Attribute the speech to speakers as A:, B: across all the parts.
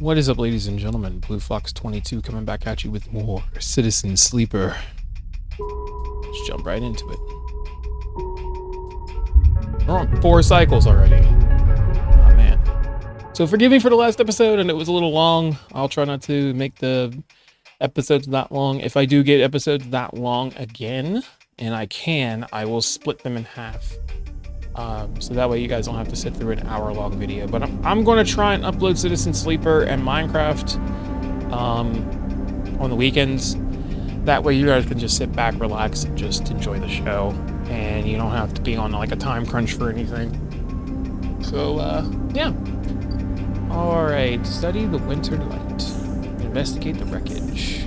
A: What is up, ladies and gentlemen? Blue Fox 22 coming back at you with more Citizen Sleeper. Let's jump right into it. We're on 4 cycles already. Oh man. So forgive me for the last episode, and it was a little long. I'll try not to make the episodes that long. If I do get episodes that long again, and I will split them in half. So that way you guys don't have to sit through an hour-long video. But I'm going to try and upload Citizen Sleeper and Minecraft on the weekends. That way you guys can just sit back, relax, and just enjoy the show. And you don't have to be on like a time crunch for anything. So, yeah. Alright, study the winter light. Investigate the wreckage.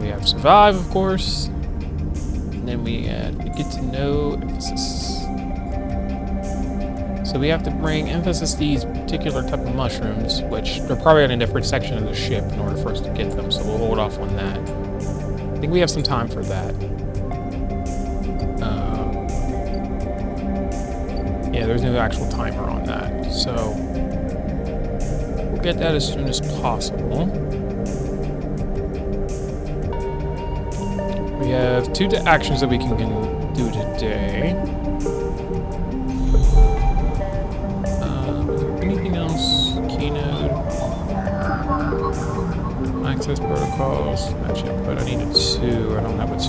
A: We have survive, of course. And then we get to know emphasis. So we have to bring emphasis to these particular type of mushrooms, which they're probably in a different section of the ship in order for us to get them, so we'll hold off on that. I think we have some time for that. Yeah, there's no actual timer on that, so we'll get that as soon as possible. We have 2 actions that we can do today. Anything else? Keynote. Access protocols. Match input. I need a 2. I don't have a 2.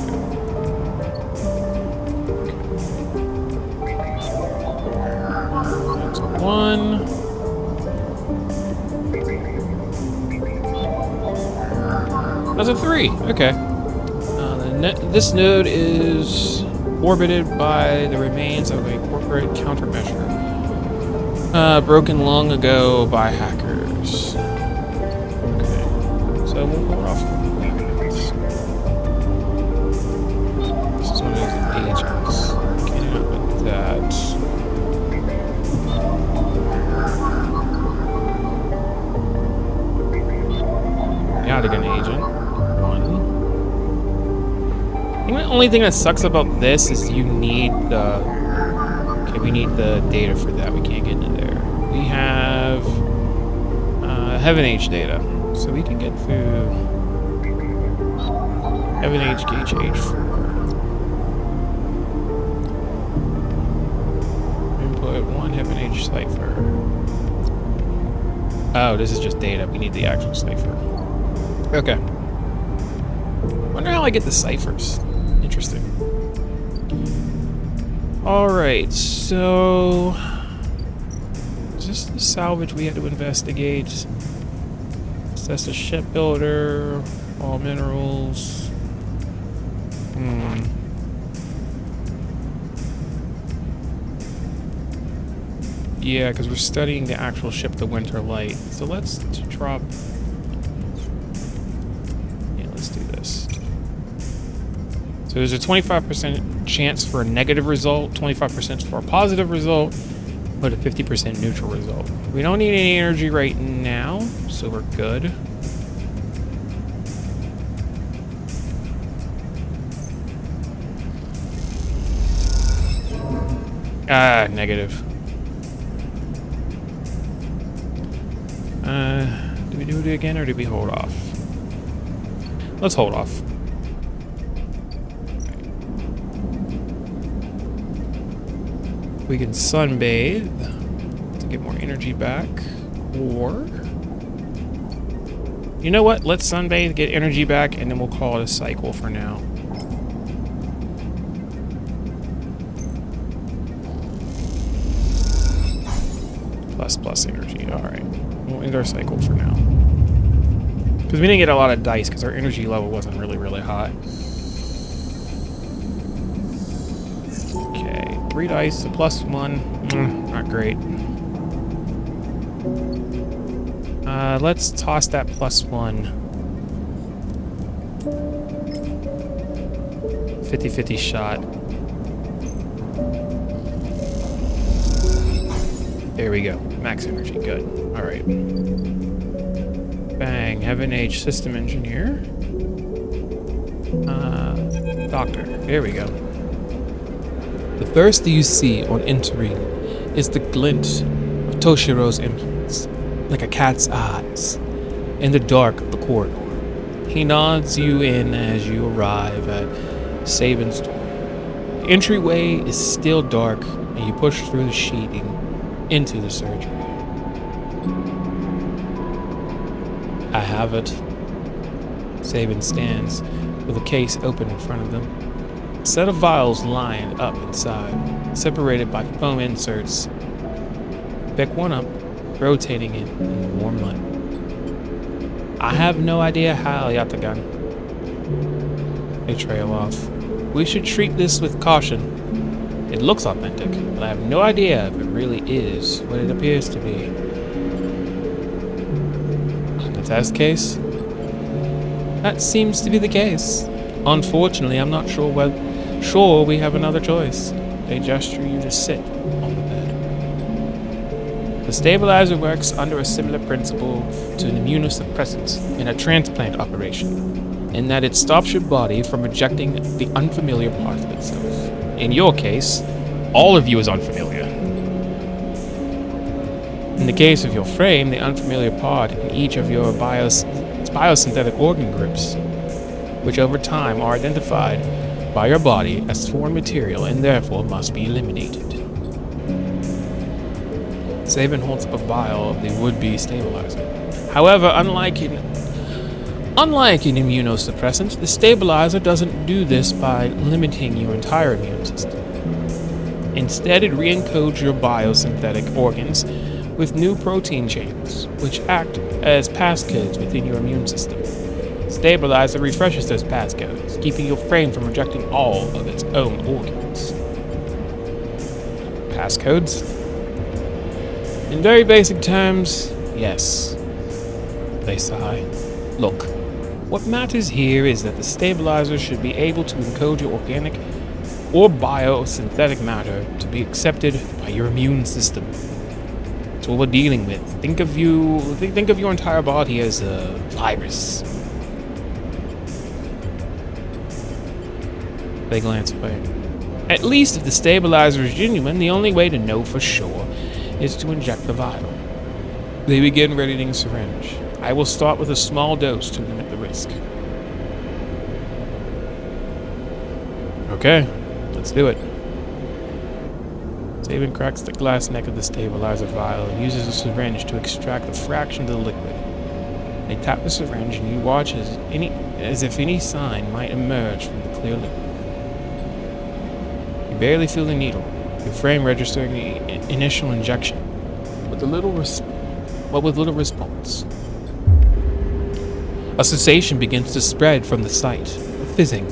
A: That's a 1. That's a 3. Okay. This node is orbited by the remains of a corporate countermeasure broken long ago by hackers. Okay, so we'll hold off on that. This is one of those agents. Can't help with that. Now to get an agent. I think the only thing that sucks about this is you need the... Okay, we need the data for that. We can't get into there. We have Heaven Age data. So we can get through Heaven Age Gauge H4. Input 1 Heaven Age cipher. Oh, this is just data. We need the actual cipher. Okay. Wonder how I get the ciphers. Interesting. Alright, so... Is this the salvage we had to investigate? Assess the shipbuilder, all minerals. Yeah, because we're studying the actual ship, the Winter Light. So let's drop... Yeah, let's do this. So there's a 25% chance for a negative result, 25% for a positive result, but a 50% neutral result. We don't need any energy right now, so we're good. Negative. Do we do it again or do we hold off? Let's hold off. We can sunbathe to get more energy back, or... You know what? Let's sunbathe, get energy back, and then we'll call it a cycle for now. Plus energy, alright. We'll end our cycle for now. Because we didn't get a lot of dice, because our energy level wasn't really high. 3 dice, a +1. Not great. Let's toss that +1. 50-50 shot. There we go. Max energy. Good. Alright. Bang. Heaven Age System Engineer. Doctor. There we go. The first you see on entering is the glint of Toshiro's implements, like a cat's eyes, in the dark of the corridor. He nods you in as you arrive at Sabin's door. The entryway is still dark, and you push through the sheeting into the surgery. I have it. Sabin stands with a case open in front of them. A set of vials lined up inside, separated by foam inserts. Pick one up, rotating it in the warm light. I have no idea how, Yatagan. They trail off. We should treat this with caution. It looks authentic, but I have no idea if it really is what it appears to be. The test case? That seems to be the case. Unfortunately, I'm not sure we have another choice. They gesture you to sit on the bed. The stabilizer works under a similar principle to an immunosuppressant in a transplant operation, in that it stops your body from rejecting the unfamiliar part of itself. In your case, all of you is unfamiliar. In the case of your frame, the unfamiliar part in each of your biosynthetic organ groups, which over time are identified by your body as foreign material and therefore must be eliminated. Sabin holds up a vial of the would-be stabilizer. However, unlike an immunosuppressant, the stabilizer doesn't do this by limiting your entire immune system. Instead, it re-encodes your biosynthetic organs with new protein chains, which act as passcodes within your immune system. Stabilizer refreshes those passcodes, keeping your frame from rejecting all of its own organs. Passcodes? In very basic terms, yes. They sigh. Look, what matters here is that the stabilizer should be able to encode your organic or biosynthetic matter to be accepted by your immune system. That's what we're dealing with. Think of your entire body as a virus. They glance away. At least if the stabilizer is genuine, the only way to know for sure is to inject the vial. They begin readying a syringe. I will start with a small dose to limit the risk. Okay, let's do it. Sabin cracks the glass neck of the stabilizer vial and uses a syringe to extract a fraction of the liquid. They tap the syringe and you watch as if any sign might emerge from the clear liquid. You barely feel the needle, your frame registering the initial injection, with little response. A sensation begins to spread from the site, a fizzing,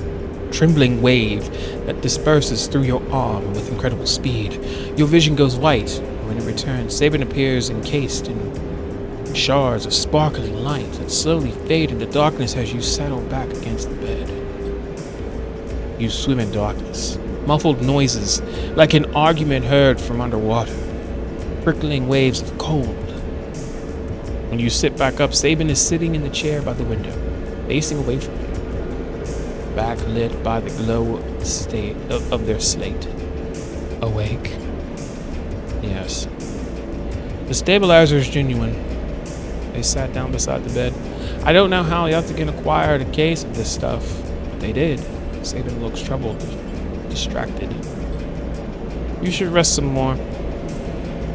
A: trembling wave that disperses through your arm with incredible speed. Your vision goes white. When it returns, Sabin appears encased in shards of sparkling light that slowly fade into darkness as you settle back against the bed. You swim in darkness. Muffled noises, like an argument heard from underwater. Prickling waves of cold. When you sit back up, Sabin is sitting in the chair by the window, facing away from you, backlit by the glow of their slate. Awake? Yes. The stabilizer is genuine. They sat down beside the bed. I don't know how Yatagan acquired a case of this stuff, but they did. Sabin looks troubled, distracted. You should rest some more,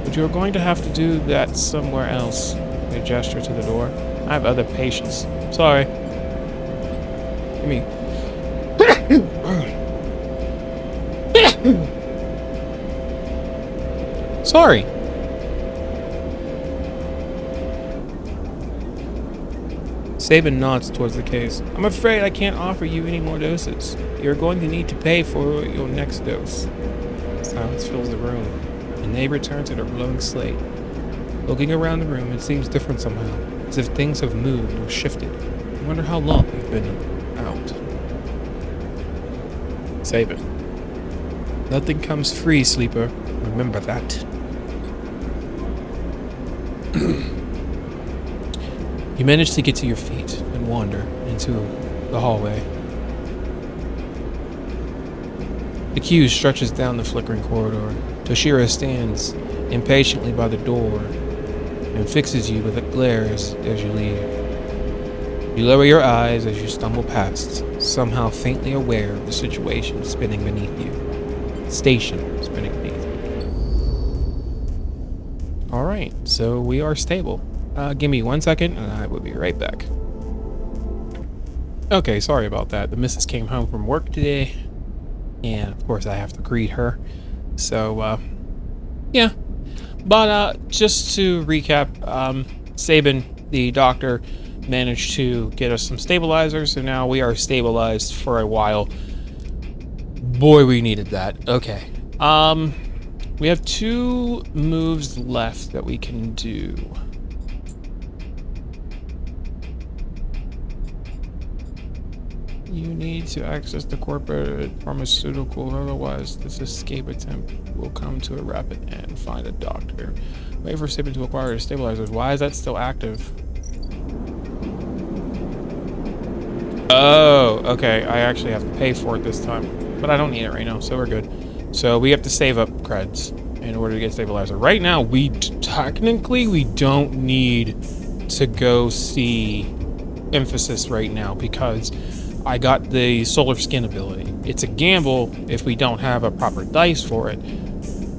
A: but you're going to have to do that somewhere else. They gesture to the door. I have other patients. Sorry. Give me. Sorry. Sabin nods towards the case. I'm afraid I can't offer you any more doses. You're going to need to pay for your next dose. Silence fills the room, and they return to their glowing slate. Looking around the room, it seems different somehow, as if things have moved or shifted. I wonder how long we've been out. Sabin. Nothing comes free, sleeper. Remember that. You manage to get to your feet and wander into the hallway. The queue stretches down the flickering corridor. Toshiro stands impatiently by the door and fixes you with a glare as you leave. You lower your eyes as you stumble past, somehow faintly aware of the situation spinning beneath you. Station spinning beneath you. Alright, so we are stable. Give me 1 second and I will be right back. Okay, sorry about that. The missus came home from work today, and of course I have to greet her. So, yeah. But just to recap, Sabin, the doctor, managed to get us some stabilizers, so now we are stabilized for a while. Boy, we needed that. Okay. We have 2 moves left that we can do. You need to access the corporate pharmaceutical, otherwise this escape attempt will come to a rapid end. Find a doctor. Wait for Sabin to acquire the stabilizers. Why is that still active? Oh, okay. I actually have to pay for it this time. But I don't need it right now, so we're good. So we have to save up creds in order to get stabilizer. Right now, technically, we don't need to go see Emphasis right now because I got the solar skin ability. It's a gamble if we don't have a proper dice for it,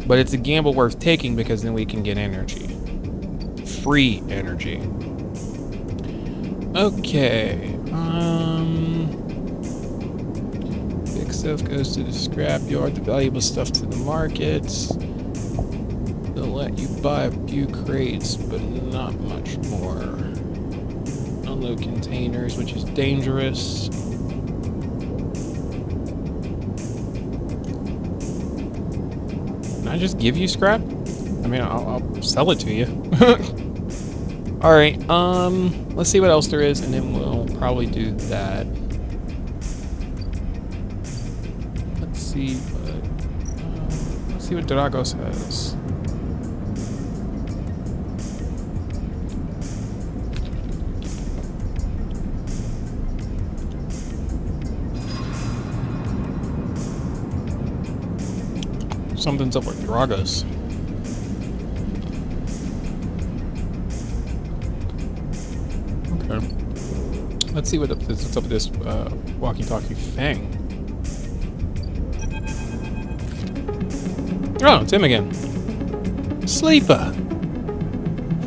A: but it's a gamble worth taking because then we can get energy. Free energy. Okay. Big stuff goes to the scrapyard, the valuable stuff to the markets. They'll let you buy a few crates, but not much more. Unload containers, which is dangerous. Can I just give you scrap? I mean, I'll sell it to you. Alright, let's see what else there is, and then we'll probably do that. Let's see what Drago says. Something's up with Dragos. Okay. Let's see what's up with this walkie-talkie Fang. Oh, it's him again. Sleeper!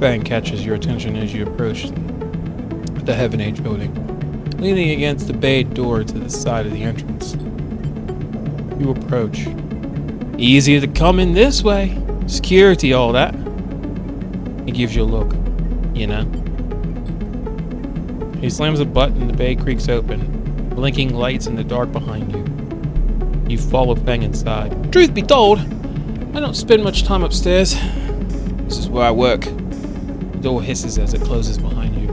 A: Fang catches your attention as you approach the Heaven Age building, leaning against the bay door to the side of the entrance. You approach. Easier to come in this way. Security, all that. He gives you a look, you know. He slams a button, the bay creaks open, blinking lights in the dark behind you. You follow Fang inside. Truth be told, I don't spend much time upstairs. This is where I work. The door hisses as it closes behind you.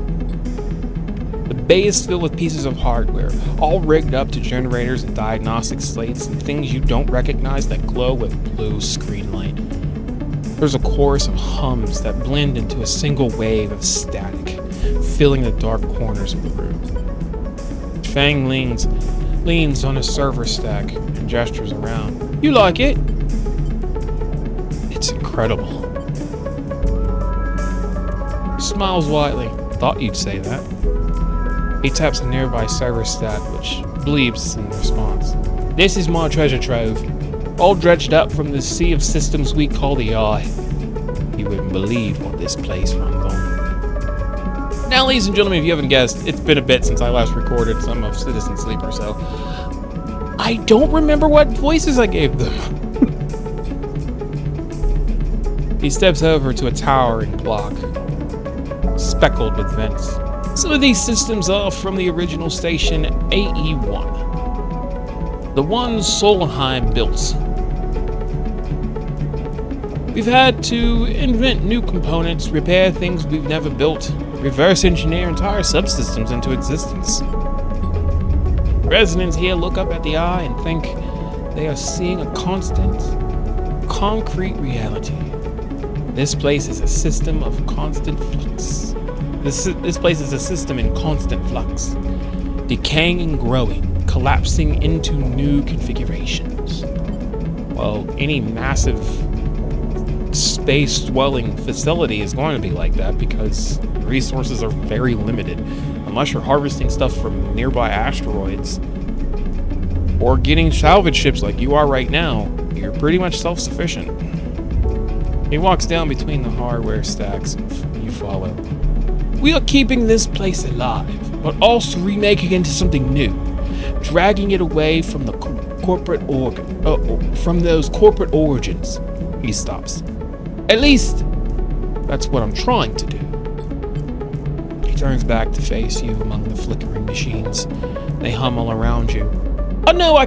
A: The bay is filled with pieces of hardware, all rigged up to generators and diagnostic slates and things you don't recognize that glow with blue screen light. There's a chorus of hums that blend into a single wave of static, filling the dark corners of the room. Fang leans on a server stack and gestures around. You like it? It's incredible. He smiles widely. Thought you'd say that. He taps a nearby server stack, which bleeps in response. This is my treasure trove, all dredged up from the sea of systems we call the Eye. You wouldn't believe what this place runs on. Now, ladies and gentlemen, if you haven't guessed, it's been a bit since I last recorded some of Citizen Sleeper, so I don't remember what voices I gave them. He steps over to a towering block, speckled with vents. Some of these systems are from the original station AE-1, the one Solheim built. We've had to invent new components, repair things we've never built, reverse engineer entire subsystems into existence. Residents here look up at the Eye and think they are seeing a constant, concrete reality. This place is a system of constant flux. This place is a system in constant flux, decaying and growing, collapsing into new configurations. While any massive space-dwelling facility is going to be like that because resources are very limited. Unless you're harvesting stuff from nearby asteroids or getting salvage ships like you are right now, you're pretty much self-sufficient. He walks down between the hardware stacks and you follow. We are keeping this place alive, but also remaking it into something new, dragging it away from the from those corporate origins. He stops. At least, that's what I'm trying to do. He turns back to face you among the flickering machines. They hum all around you. I know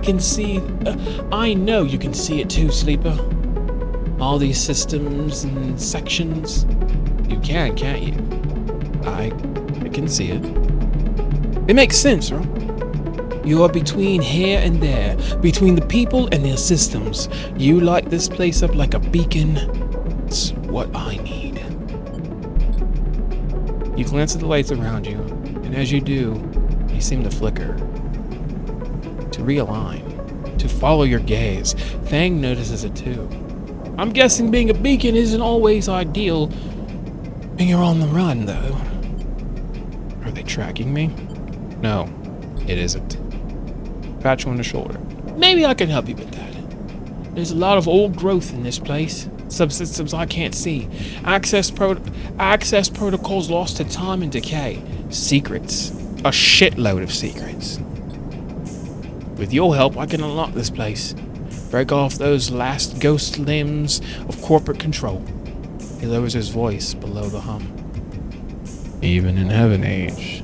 A: you can see it too, Sleeper. All these systems and sections. You can, can't you? I can see it. It makes sense, right? You are between here and there, between the people and their systems. You light this place up like a beacon. It's what I need. You glance at the lights around you, and as you do, they seem to flicker, to realign, to follow your gaze. Fang notices it too. I'm guessing being a beacon isn't always ideal when you're on the run, though. Are they tracking me? No, it isn't. Pat you on the shoulder. Maybe I can help you with that. There's a lot of old growth in this place. Subsystems I can't see. Access protocols lost to time and decay. Secrets. A shitload of secrets. With your help, I can unlock this place. Break off those last ghost limbs of corporate control. He lowers his voice below the hum. Even in Heaven Age,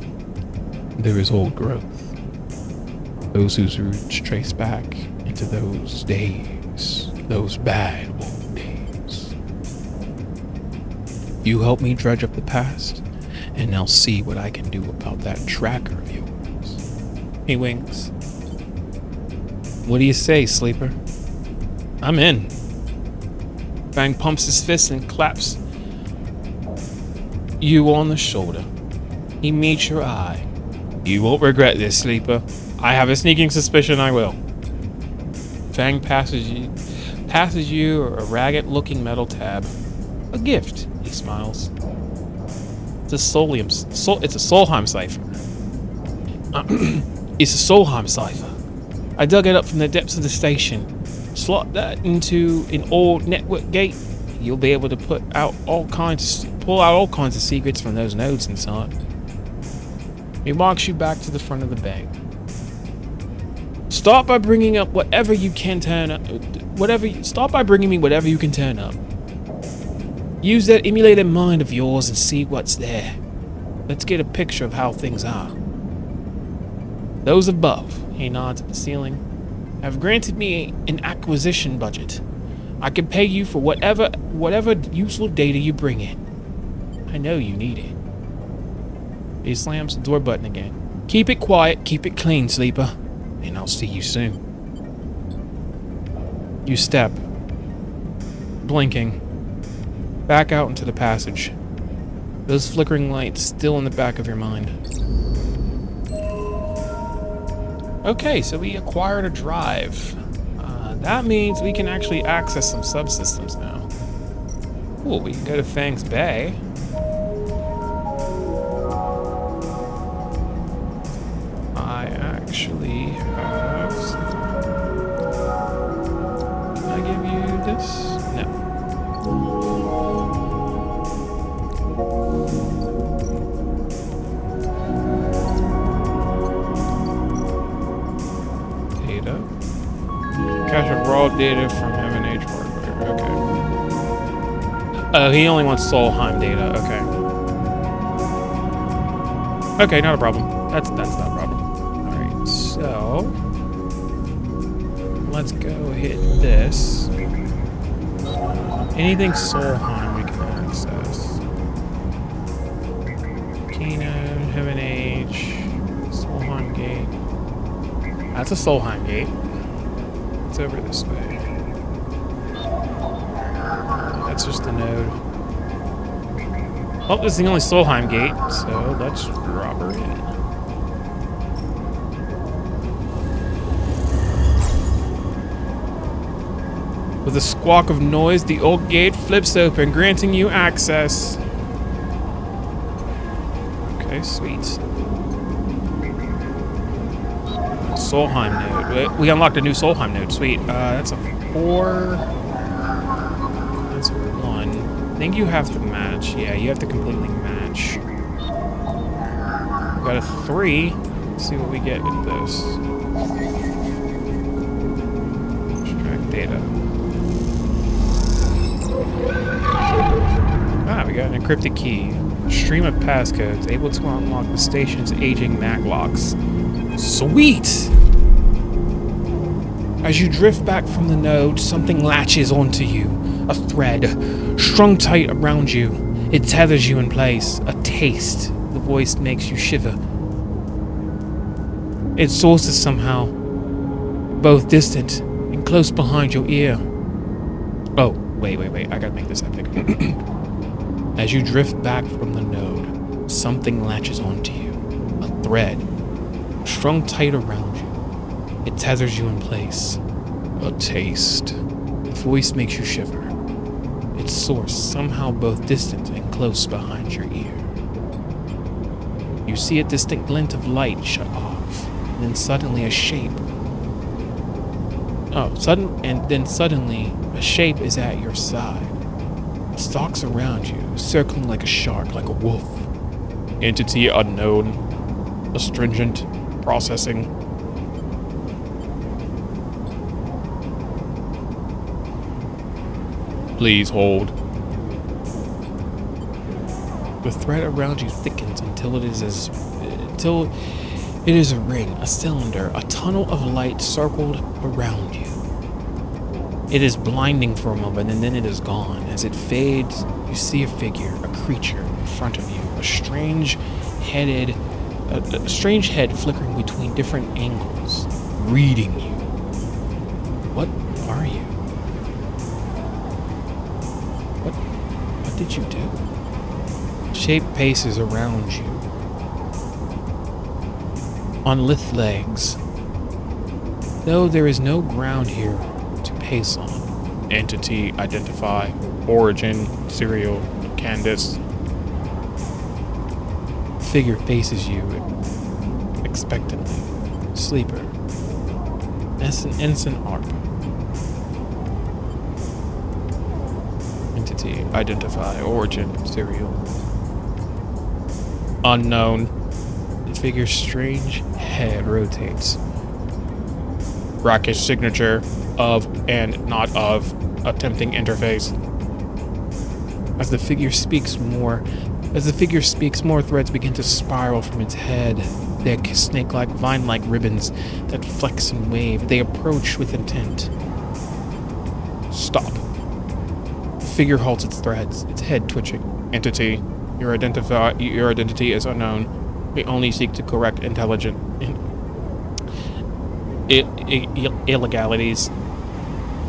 A: there is old growth. Those whose roots trace back into those days, those bad old days. You help me dredge up the past, and I'll see what I can do about that tracker of yours. He winks. What do you say, Sleeper? I'm in. Fang pumps his fist and claps you on the shoulder. He meets your eye. You won't regret this, Sleeper. I have a sneaking suspicion I will. Fang passes you a ragged-looking metal tab. A gift, he smiles. It's a Solheim Safe. It's a Solheim Safe. I dug it up from the depths of the station. Slot that into an old network gate. You'll be able to pull out all kinds of secrets from those nodes inside. He walks you back to the front of the bank. Start by bringing up whatever you can turn up. Start by bringing me whatever you can turn up. Use that emulated mind of yours and see what's there. Let's get a picture of how things are. Those above, he nods at the ceiling, have granted me an acquisition budget. I can pay you for whatever useful data you bring in. I know you need it. He slams the door button again. Keep it quiet, keep it clean, Sleeper, and I'll see you soon. You step, blinking, back out into the passage. Those flickering lights still in the back of your mind. Okay, so we acquired a drive. That means we can actually access some subsystems now. Cool, we can go to Fang's Bay. I actually have something. Can I give you this? No. Data. Cache of raw data from Heaven Age hardware. Okay. Oh, he only wants Solheim data. Okay. Okay, not a problem. That's not a problem. Alright, so let's go hit this. Anything Solheim we can access. Kino, Heaven Age, Solheim Gate. That's a Solheim Gate. It's over this way. That's just a node. Oh, this is the only Solheim Gate, so let's drop her in. With a squawk of noise, the old gate flips open, granting you access. Okay, sweet. Solheim node. We unlocked a new Solheim node. Sweet. That's a 4. That's a 1. I think you have to match. Yeah, you have to completely match. We got a 3. Let's see what we get with this. Extract data. Ah, we got an encrypted key. A stream of passcodes able to unlock the station's aging maglocks. Sweet! As you drift back from the node, something latches onto you. A thread, strung tight around you. It tethers you in place. A taste. The voice makes you shiver. Its source is somehow both distant and close behind your ear. Oh, wait. I gotta make this epic. As you drift back from the node, something latches onto you. A thread, strung tight around you. It tethers you in place. A taste. The voice makes you shiver. Its source somehow both distant and close behind your ear. You see a distant glint of light shut off, and then suddenly a shape. Suddenly a shape is at your side. It stalks around you, circling like a shark, like a wolf. Entity unknown. Astringent. Processing. Please hold. The thread around you thickens until it is a ring, a cylinder, a tunnel of light circled around you. It is blinding for a moment, and then it is gone. As it fades, you see a figure, a creature in front of you, a strange head flickering between different angles, reading you. What are you? What did you do? Shape paces around you on lithe legs. Though there is no ground here to pace on. Entity, identify, origin, serial, Candace. Figure faces you expectantly. Sleeper. Ensign ARP. Entity, identify, origin, serial. Unknown. The figure's strange head rotates. Brackish signature of and not of attempting interface. As the figure speaks, more threads begin to spiral from its head. Thick, snake-like, vine-like ribbons that flex and wave. They approach with intent. Stop. The figure halts its threads, its head twitching. Entity, your identity is unknown. We only seek to correct illegalities.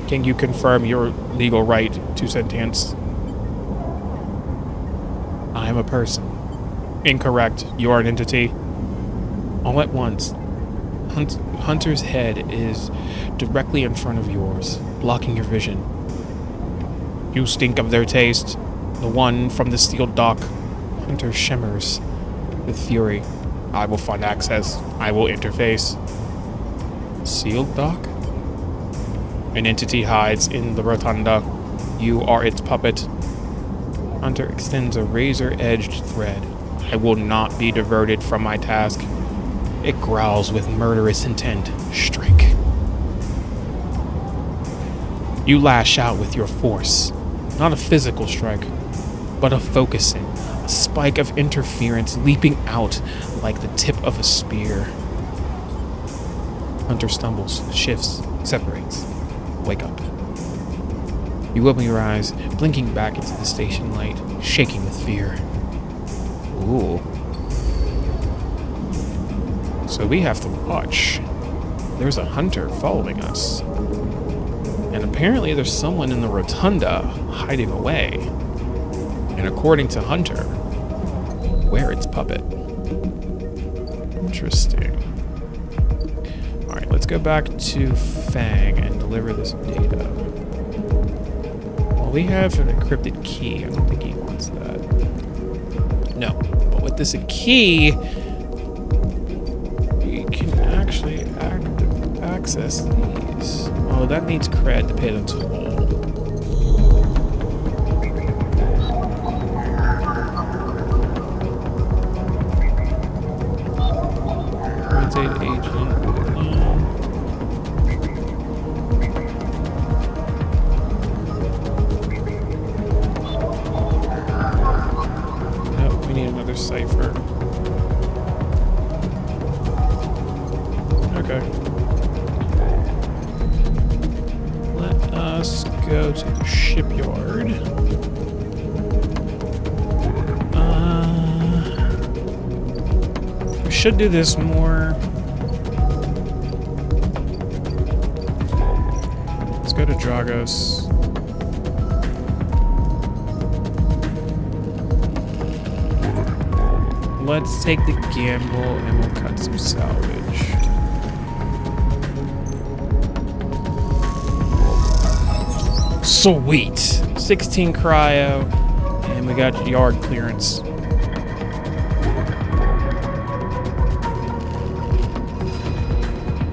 A: Can you confirm your legal right to sentience? I am a person. Incorrect. You are an entity. All at once, Hunter's head is directly in front of yours, blocking your vision. You stink of their taste. The one from the sealed dock. Hunter shimmers with fury. I will find access. I will interface. Sealed dock? An entity hides in the rotunda. You are its puppet. Hunter extends a razor-edged thread. I will not be diverted from my task. It growls with murderous intent. Strike. You lash out with your force. Not a physical strike, but a focusing. A spike of interference leaping out like the tip of a spear. Hunter stumbles, shifts, separates. Wake up. You open your eyes, blinking back into the station light, shaking with fear. Ooh. So we have to watch. There's a hunter following us. And apparently there's someone in the rotunda hiding away. And according to Hunter, we're its puppet. Interesting. Alright, let's go back to Fang and deliver this data. Well, we have an encrypted key. I don't think he wants that. No. But with this key, we can actually access these. Oh, that needs cred to pay the toll. Rotate agent. Nope, we need another cipher. Okay. Let us go to the shipyard. We should do this more. Let's go to Dragos. Let's take the gamble and we'll cut some salvage. Sweet! 16 cryo, and we got yard clearance.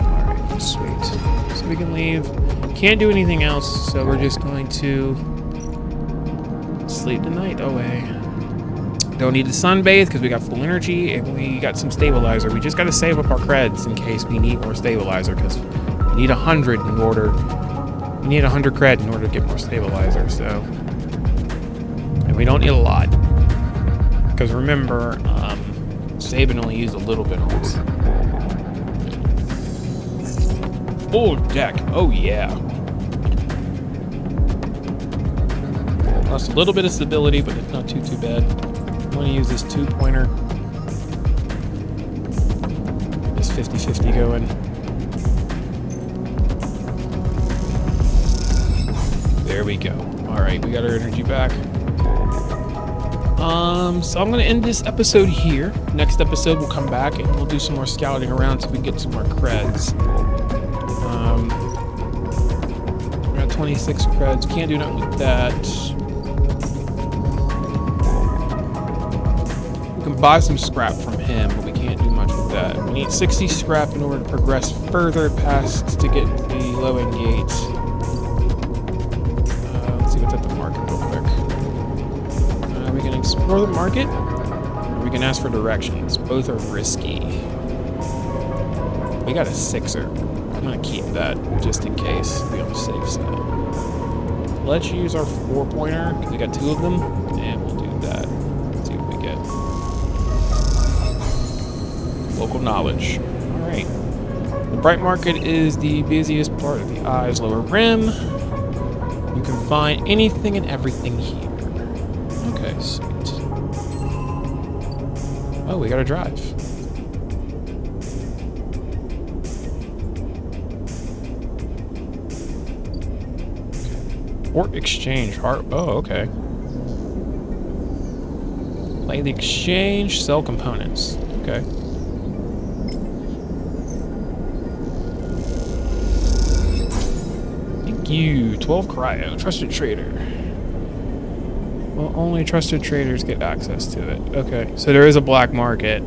A: Alright, sweet. So we can leave. Can't do anything else, so we're just going to sleep the night away. Don't need to sunbathe because we got full energy and we got some stabilizer. We just got to save up our creds in case we need more stabilizer because we need 100 in order. We need 100 cred in order to get more stabilizer. So, and we don't need a lot because remember, Saban only used a little bit on us. Full deck. Oh yeah. Lost a little bit of stability, but it's not too bad. I'm going to use this 2-pointer. This 50-50 going. There we go. Alright, we got our energy back. So I'm going to end this episode here. Next episode we'll come back and we'll do some more scouting around so we can get some more creds. We got 26 creds. Can't do nothing with that. Buy some scrap from him, but we can't do much with that. We need 60 scrap in order to progress further past to get the low end gate. Let's see what's at the market real quick. We can explore the market, or we can ask for directions. Both are risky. We got a 6er. I'm gonna keep that just in case to be on the safe side. Let's use our 4-pointer because we got 2 of them, and we'll do that. Let's see what we get. Local knowledge. Alright. The bright market is the busiest part of the eye's lower rim. You can find anything and everything here. Okay, sweet. Oh, we gotta drive. Port exchange. Oh, okay. Play the exchange, sell components. Okay. You 12 cryo, trusted trader. Well, only trusted traders get access to it. Okay, so there is a black market,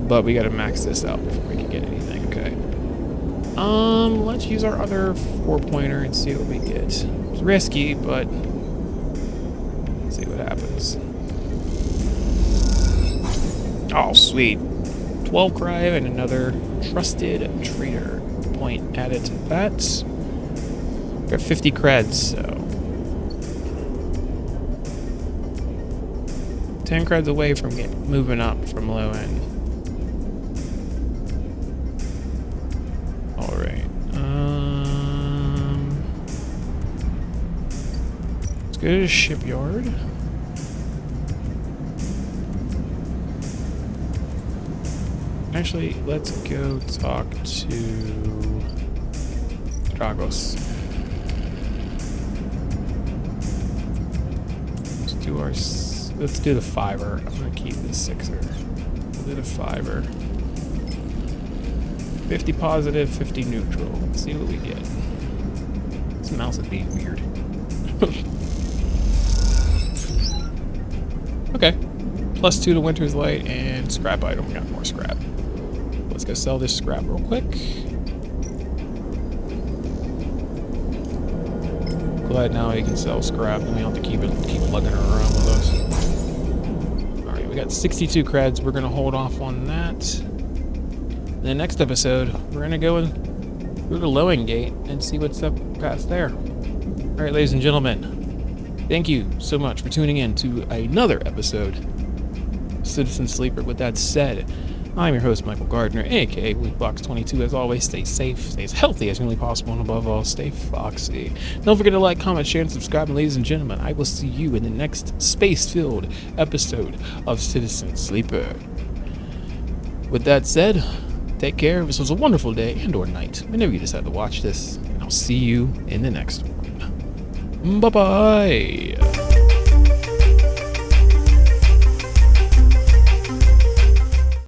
A: but we gotta max this out before we can get anything. Okay. Let's use our other 4-pointer and see what we get. It's risky, but let's see what happens. Oh, sweet. 12 cryo and another trusted trader point added to that. Got 50 creds, so 10 creds away from moving up from low end. All right. Let's go to the shipyard. Actually, let's go talk to Dragos. Let's do the 5er. I'm gonna keep the 6er. We'll do the 5er. 50 positive, 50 neutral. Let's see what we get. This mouse is being weird. Okay. +2 to Winter's Light and scrap item. We got more scrap. Let's go sell this scrap real quick. Glad now we can sell scrap and we don't have to keep lugging her around with us. Alright, we got 62 creds. We're gonna hold off on that. In the next episode, we're gonna go through the Lowing Gate and see what's up past there. Alright, ladies and gentlemen, thank you so much for tuning in to another episode of Citizen Sleeper. With that said, I'm your host, Michael Gardner, aka Weekbox22. As always, stay safe, stay as healthy as humanly possible, and above all, stay foxy. Don't forget to like, comment, share, and subscribe. And ladies and gentlemen, I will see you in the next space-filled episode of Citizen Sleeper. With that said, take care. This was a wonderful day and or night, whenever you decide to watch this. And I'll see you in the next one. Bye-bye.